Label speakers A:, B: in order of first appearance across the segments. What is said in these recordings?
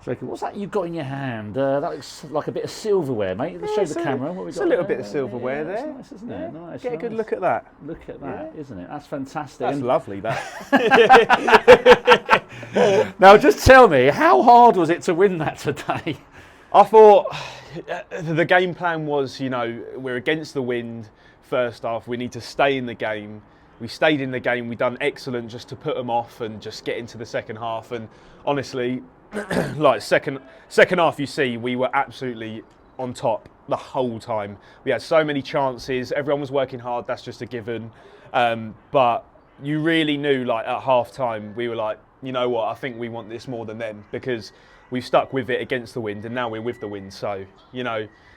A: So, what's that you've got in your hand? That looks like a bit of silverware, mate. Show the camera what we got.
B: It's a little bit of silverware there.
A: It's nice, isn't it? Nice.
B: Get a good look at that.
A: Look at that, isn't it? That's fantastic.
B: That's lovely, that.
A: Now, just tell me, how hard was it to win that today?
B: I thought the game plan was, we're against the wind first half. We need to stay in the game. We stayed in the game. We done excellent just to put them off and just get into the second half. And honestly, like second half, you see, we were absolutely on top the whole time. We had so many chances. Everyone was working hard. That's just a given. But you really knew, like at half time, we were like, you know what? I think we want this more than them, because we've stuck with it against the wind, and now we're with the wind. So,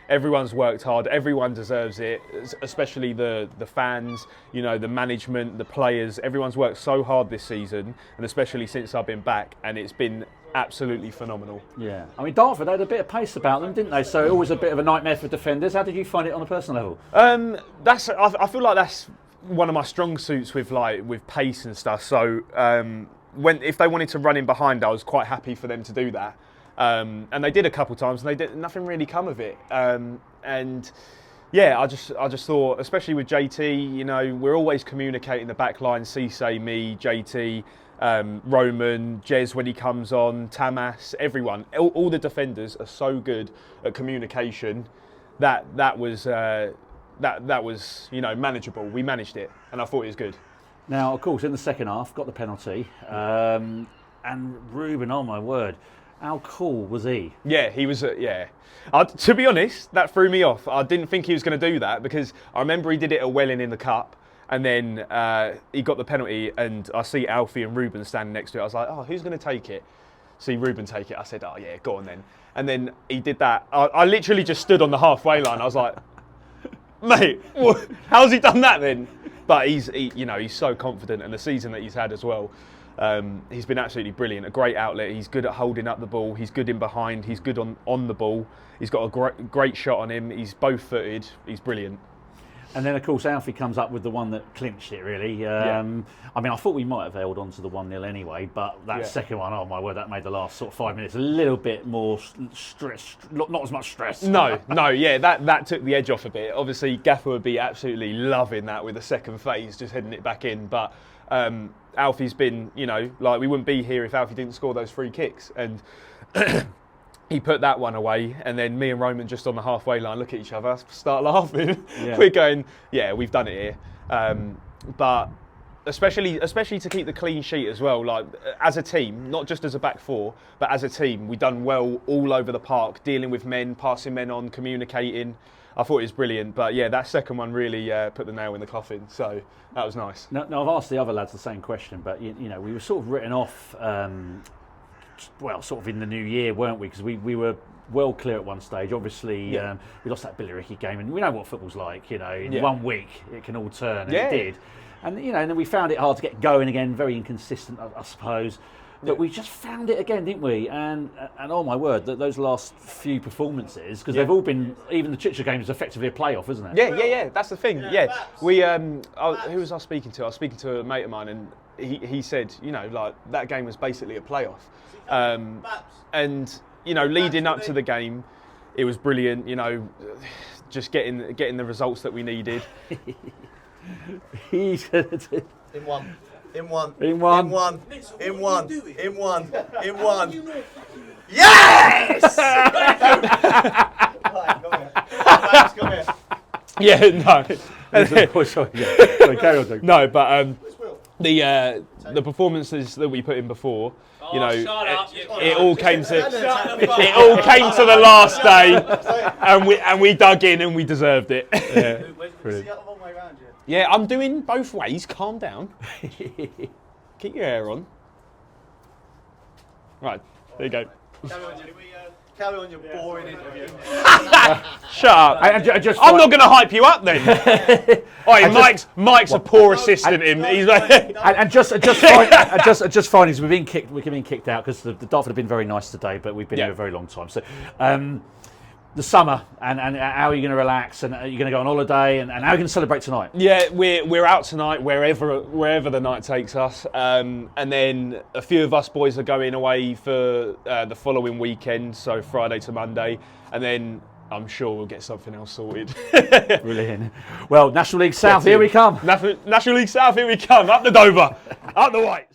B: everyone's worked hard. Everyone deserves it, especially the fans, the management, the players. Everyone's worked so hard this season, and especially since I've been back, and it's been absolutely phenomenal.
A: Yeah, I mean, Dartford had a bit of pace about them, didn't they? So always a bit of a nightmare for defenders. How did you find it on a personal level?
B: I feel like that's one of my strong suits with pace and stuff. So if they wanted to run in behind, I was quite happy for them to do that. And they did a couple times, and nothing really come of it. And yeah, I just thought, especially with JT, we're always communicating the back line. Cisse, me, JT. Roman, Jez when he comes on, Tamas, everyone, all the defenders are so good at communication that was manageable. We managed it, and I thought it was good.
A: Now, of course, in the second half, got the penalty, and Ruben, oh my word, how cool was he? Yeah,
B: he was. To be honest, that threw me off. I didn't think he was going to do that, because I remember he did it at Welling in the Cup. And then he got the penalty, and I see Alfie and Ruben standing next to it. I was like, oh, who's going to take it? See Ruben take it. I said, oh, yeah, go on then. And then he did that. I literally just stood on the halfway line. I was like, mate, how's he done that then? But he's so confident, and the season that he's had as well, he's been absolutely brilliant. A great outlet. He's good at holding up the ball. He's good in behind. He's good on the ball. He's got a great shot on him. He's both-footed. He's brilliant.
A: And then, of course, Alfie comes up with the one that clinched it, really. I mean, I thought we might have held on to the 1-0 anyway, but that second one, oh my word, that made the last sort of 5 minutes a little bit more stress, not as much stress.
B: No, that took the edge off a bit. Obviously, Gaffer would be absolutely loving that with the second phase, just heading it back in. But Alfie's been, we wouldn't be here if Alfie didn't score those 3 kicks. And he put that one away, and then me and Roman just on the halfway line look at each other, start laughing. Yeah. We're going, yeah, we've done it here. But especially to keep the clean sheet as well, like as a team, not just as a back four, but as a team, we've done well all over the park, dealing with men, passing men on, communicating. I thought it was brilliant, but yeah, that second one really put the nail in the coffin, so that was nice.
A: Now I've asked the other lads the same question, but we were sort of written off, sort of in the new year, weren't we? Because we were well clear at one stage. Obviously, we lost that Billericay game, and we know what football's like. In 1 week it can all turn, and it did. And and then we found it hard to get going again. Very inconsistent, I suppose. But we just found it again, didn't we? And oh my word, those last few performances, because they've all been, even the Chichester game is effectively a playoff, isn't it?
B: Yeah. That's the thing. Yeah, we. Who was I speaking to? I was speaking to a mate of mine, and he said, that game was basically a playoff. And leading up to the game, it was brilliant. Just getting the results that we needed.
A: He's
C: in one. Yes! Come here.
B: Yeah, no.
A: Carry on.
B: No, but the performances that we put in before, it all came to the last day, and we dug in and we deserved it. Yeah, I'm doing both ways. Calm down. Keep your hair on. Right, there you go.
C: Carry on your boring interview.
B: Shut up. I'm not going to hype you up then. Mike's a poor assistant. He's like
A: just findings. We're being kicked out because the Dartford have been very nice today, but we've been here a very long time. So the summer and how are you going to relax and are you going to go on holiday and how are you going to celebrate tonight?
B: Yeah, we're out tonight wherever the night takes us, and then a few of us boys are going away for the following weekend, so Friday to Monday, and then I'm sure we'll get something else sorted.
A: Brilliant. Well, National League South, here we come.
B: National League South, here we come. Up the Dover, up the Whites.